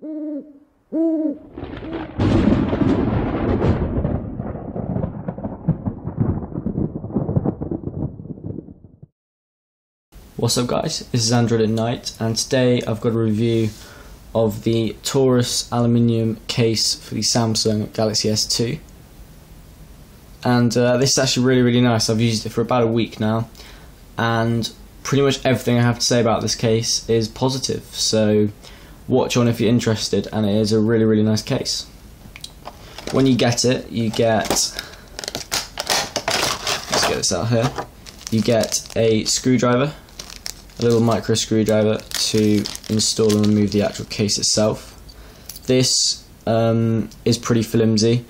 What's up guys, this is Android at Night, and today I've got a review of the Taurus aluminium case for the Samsung Galaxy S2. And this is actually really nice. I've used it for about a week now, and pretty much everything I have to say about this case is positive, so watch on if you're interested, and it is a really nice case. When you get it, you get, let's get this out here, you get a screwdriver, a little micro screwdriver to install and remove the actual case itself. This is pretty flimsy.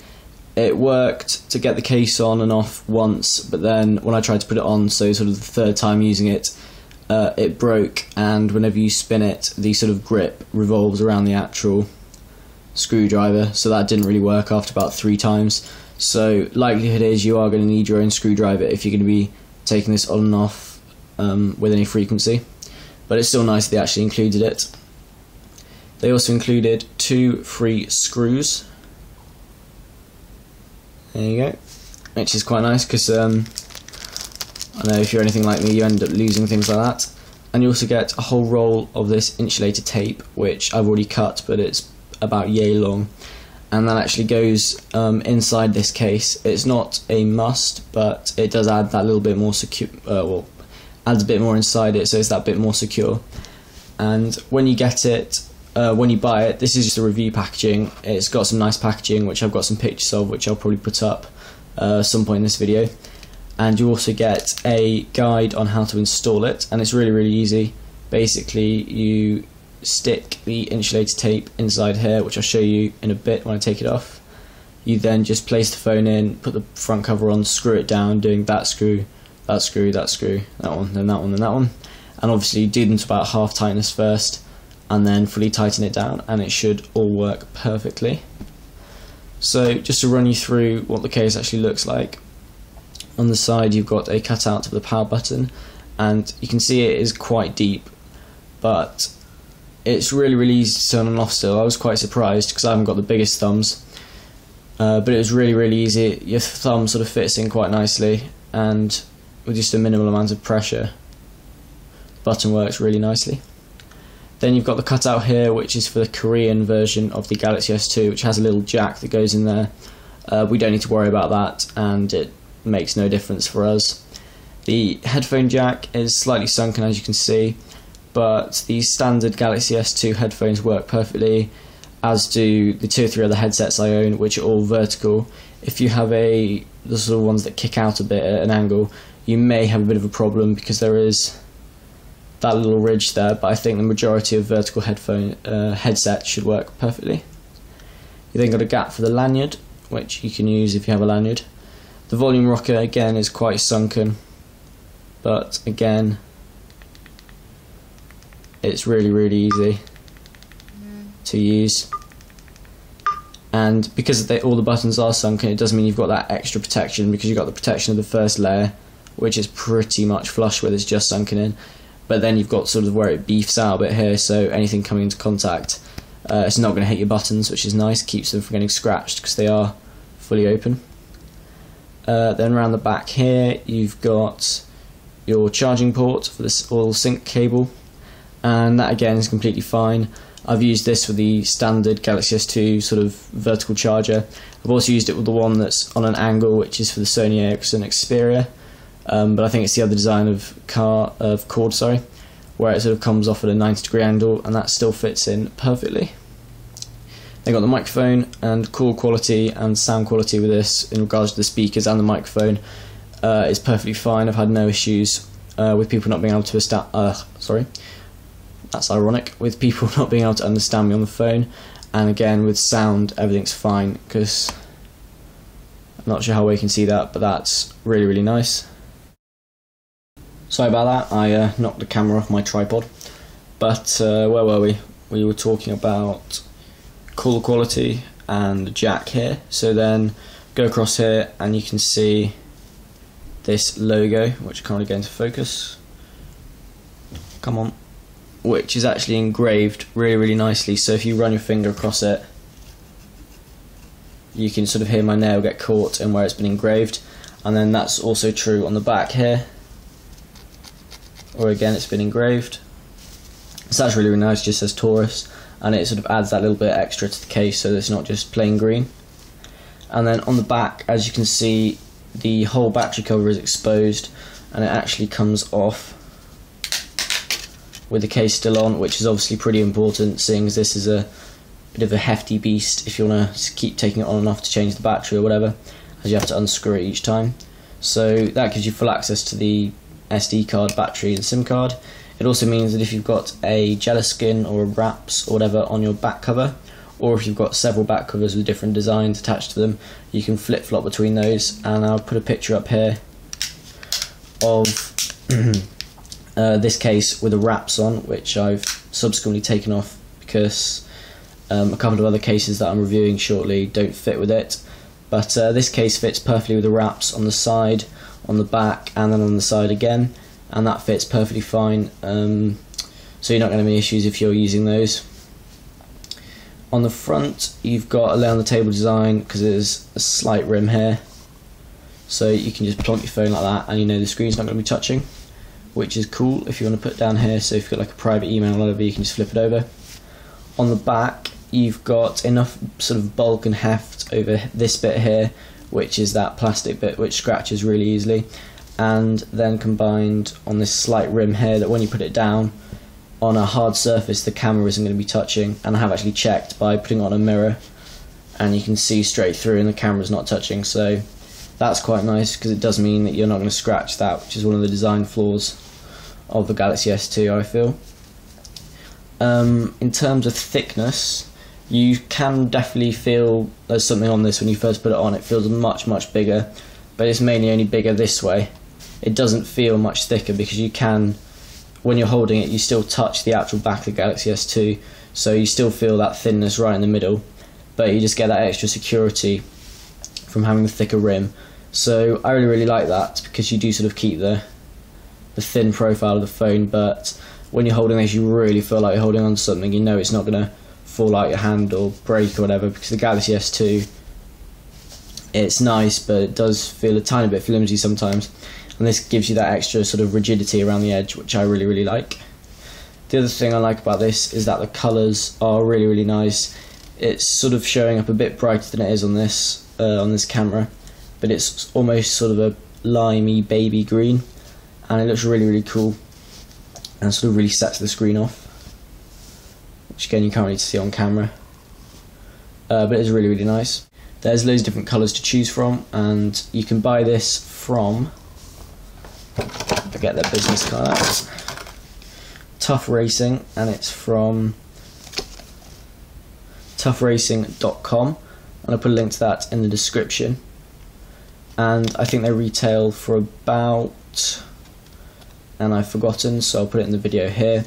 It worked to get the case on and off once, but then when I tried to put it on, so sort of the third time using it, it broke, and whenever you spin it, the sort of grip revolves around the actual screwdriver, so that didn't really work after about 3 times. So likelihood is you are going to need your own screwdriver if you're going to be taking this on and off with any frequency, but it's still nice they actually included it. They also included 2 free screws. There you go, which is quite nice because I know if you're anything like me, you end up losing things like that. And you also get a whole roll of this insulated tape, which I've already cut, but it's about yay long, and that actually goes inside this case. It's not a must, but it does add that little bit more secure, adds a bit more inside it, so it's that bit more secure. And when you get it, when you buy it, this is just a review packaging. It's got some nice packaging, which I've got some pictures of, which I'll probably put up some point in this video. And you also get a guide on how to install it, and it's really easy. Basically, you stick the insulated tape inside here, which I'll show you in a bit when I take it off. You then just place the phone in, put the front cover on, screw it down, doing that screw, that screw, that screw, that one, then that one, then that one, and obviously do them to about half tightness first, and then fully tighten it down, and it should all work perfectly. So just to run you through what the case actually looks like, on the side you've got a cutout of the power button, and you can see it is quite deep, but it's really easy to turn on and off still. I was quite surprised because I haven't got the biggest thumbs, but it was really easy. Your thumb sort of fits in quite nicely, and with just a minimal amount of pressure, the button works really nicely. Then you've got the cutout here, which is for the Korean version of the Galaxy S2, which has a little jack that goes in there. We don't need to worry about that, and it makes no difference for us. The headphone jack is slightly sunken, as you can see, but the standard Galaxy S2 headphones work perfectly, as do the 2 or 3 other headsets I own, which are all vertical. If you have the sort of ones that kick out a bit at an angle, you may have a bit of a problem because there is that little ridge there, but I think the majority of vertical headphone headsets should work perfectly. You then got a gap for the lanyard, which you can use if you have a lanyard. The volume rocker again is quite sunken, but again it's really easy to use, and because all the buttons are sunken, it does mean you've got that extra protection, because you've got the protection of the first layer, which is pretty much flush with, it's just sunken in, but then you've got sort of where it beefs out a bit here, so anything coming into contact, it's not going to hit your buttons, which is nice, keeps them from getting scratched because they are fully open. Then around the back here you've got your charging port for this oil sync cable, and that again is completely fine. I've used this for the standard Galaxy S2 sort of vertical charger. I've also used it with the one that's on an angle, which is for the Sony Ericsson Xperia, but I think it's the other design of cord, where it sort of comes off at a 90-degree angle, and that still fits in perfectly. They got the microphone, and call quality and sound quality with this in regards to the speakers and the microphone is perfectly fine. I've had no issues with people not being able to that's ironic, with people not being able to understand me on the phone, and again with sound everything's fine, because I'm not sure how we can see that, but that's really nice. Sorry about that, I knocked the camera off my tripod, but where were we? We were talking about call quality and the jack here. So then go across here and you can see this logo, which can't really get into focus. Come on. which is actually engraved really nicely, so if you run your finger across it, you can sort of hear my nail get caught in where it's been engraved. And then that's also true on the back here, or again it's been engraved. So that's really nice, it just says Taurus, and it sort of adds that little bit extra to the case so that it's not just plain green. And then on the back, as you can see, the whole battery cover is exposed, and it actually comes off with the case still on, which is obviously pretty important, seeing as this is a bit of a hefty beast if you want to keep taking it on and off to change the battery or whatever, as you have to unscrew it each time. So that gives you full access to the SD card, battery and SIM card. It also means that if you've got a gelatin or a wraps or whatever on your back cover, or if you've got several back covers with different designs attached to them, you can flip-flop between those. And I'll put a picture up here of this case with the wraps on, which I've subsequently taken off because a couple of other cases that I'm reviewing shortly don't fit with it. But this case fits perfectly with the wraps on the side, on the back, and then on the side again, and that fits perfectly fine, so you're not going to have any issues if you're using those. On the front, you've got a lay on the table design because there's a slight rim here, so you can just plonk your phone like that and you know the screen's not going to be touching, which is cool if you want to put it down here, so if you've got like a private email or whatever, you can just flip it over. On the back, you've got enough sort of bulk and heft over this bit here, which is that plastic bit which scratches really easily, and then combined on this slight rim here that when you put it down on a hard surface the camera isn't going to be touching. And I have actually checked by putting on a mirror and you can see straight through and the camera's not touching, so that's quite nice because it does mean that you're not going to scratch that, which is one of the design flaws of the Galaxy S2, I feel. In terms of thickness, you can definitely feel there's something on this when you first put it on. It feels much bigger, but it's mainly only bigger this way. It doesn't feel much thicker because you can, when you're holding it, you still touch the actual back of the Galaxy S2, so you still feel that thinness right in the middle, but you just get that extra security from having the thicker rim. So I really like that because you do sort of keep the thin profile of the phone, but when you're holding this you really feel like you're holding on to something. You know it's not going to fall out your hand or break or whatever, because the Galaxy S2, it's nice but it does feel a tiny bit flimsy sometimes, and this gives you that extra sort of rigidity around the edge, which I really like. The other thing I like about this is that the colours are really nice. It's sort of showing up a bit brighter than it is on this camera, but it's almost sort of a limey baby green, and it looks really cool and sort of really sets the screen off, which again you can't really see on camera, but it's really nice. There's loads of different colours to choose from, and you can buy this from, forget their business card, Tough Racing, and it's from toughracing.com, and I'll put a link to that in the description. And I think they retail for about, and I've forgotten, so I'll put it in the video here,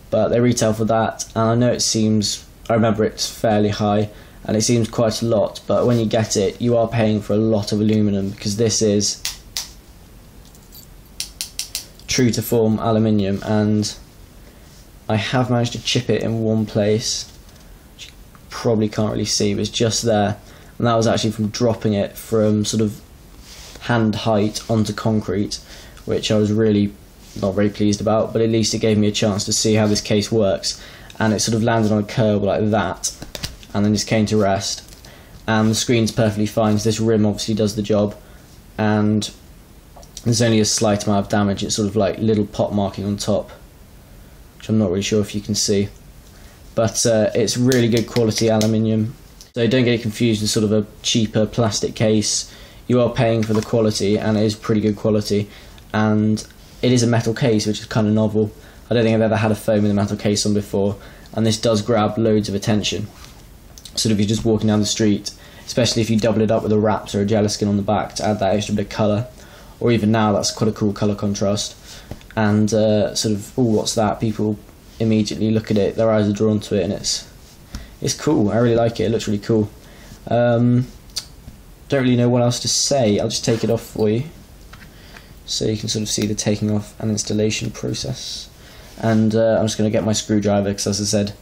but they retail for that, and I know it seems, I remember it's fairly high and it seems quite a lot, but when you get it you are paying for a lot of aluminum, because this is true to form aluminium, and I have managed to chip it in one place, which you probably can't really see, but it's just there, and that was actually from dropping it from sort of hand height onto concrete, which I was really not very pleased about, but at least it gave me a chance to see how this case works. And it sort of landed on a curb like that and then just came to rest, and the screen's perfectly fine, so this rim obviously does the job, and there's only a slight amount of damage. It's sort of like little pot marking on top, which I'm not really sure if you can see, but it's really good quality aluminium, so don't get it confused with sort of a cheaper plastic case. You are paying for the quality, and it is pretty good quality, and it is a metal case, which is kind of novel. I don't think I've ever had a phone with a metal case on before, and this does grab loads of attention. Sort of, you're just walking down the street, especially if you double it up with a wraps or a gelatin on the back to add that extra bit of colour, or even now that's quite a cool colour contrast, and sort of, oh, what's that? People immediately look at it, their eyes are drawn to it, and it's cool. I really like it. It looks really cool. Don't really know what else to say. I'll just take it off for you, so you can sort of see the taking off and installation process. And I'm just going to get my screwdriver because, as I said,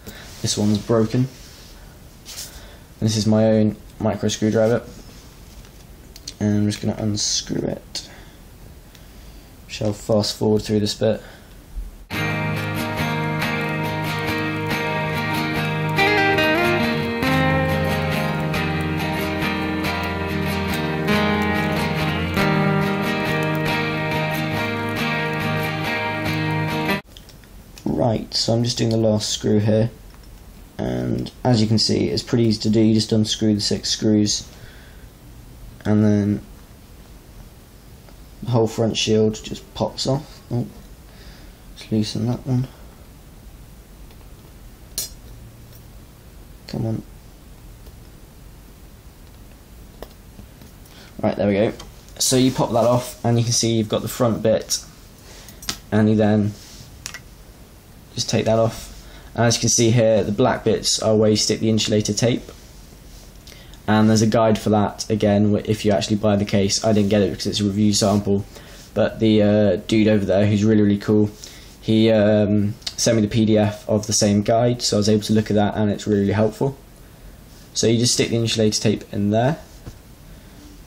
this one's broken. And this is my own micro screwdriver. And I'm just going to unscrew it. Shall fast forward through this bit. Right, so I'm just doing the last screw here, and as you can see, it's pretty easy to do. You just unscrew the 6 screws, and then the whole front shield just pops off. Oh, let's loosen that one. Come on. Right, there we go. So you pop that off, and you can see you've got the front bit, and you then just take that off. And as you can see here, the black bits are where you stick the insulator tape, and there's a guide for that again if you actually buy the case. I didn't get it because it's a review sample, but the dude over there, who's really cool, he sent me the PDF of the same guide, so I was able to look at that, and it's really helpful. So you just stick the insulator tape in there,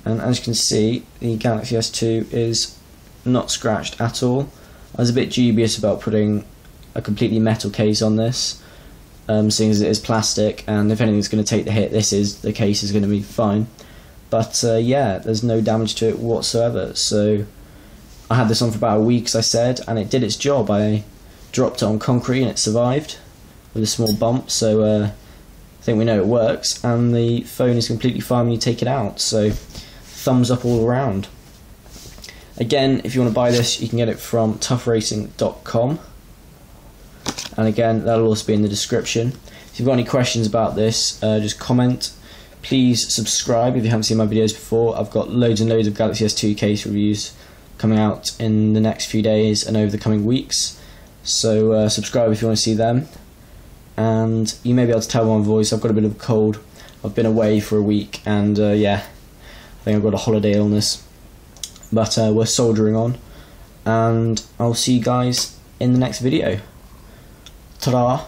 and as you can see, the Galaxy S2 is not scratched at all. I was a bit dubious about putting a completely metal case on this, seeing as it is plastic, and if anything's going to take the hit, the case is going to be fine. But yeah, there's no damage to it whatsoever. So I had this on for about a week, as I said, and it did its job. I dropped it on concrete and it survived with a small bump, so I think we know it works, and the phone is completely fine when you take it out, so thumbs up all around. Again, if you want to buy this, you can get it from toughracing.com. And again, that'll also be in the description. If you've got any questions about this, just comment. Please subscribe if you haven't seen my videos before. I've got loads and loads of Galaxy S2 case reviews coming out in the next few days and over the coming weeks. So subscribe if you want to see them. And you may be able to tell by my voice, I've got a bit of a cold. I've been away for a week, and yeah, I think I've got a holiday illness. But we're soldiering on, and I'll see you guys in the next video. Ta-da!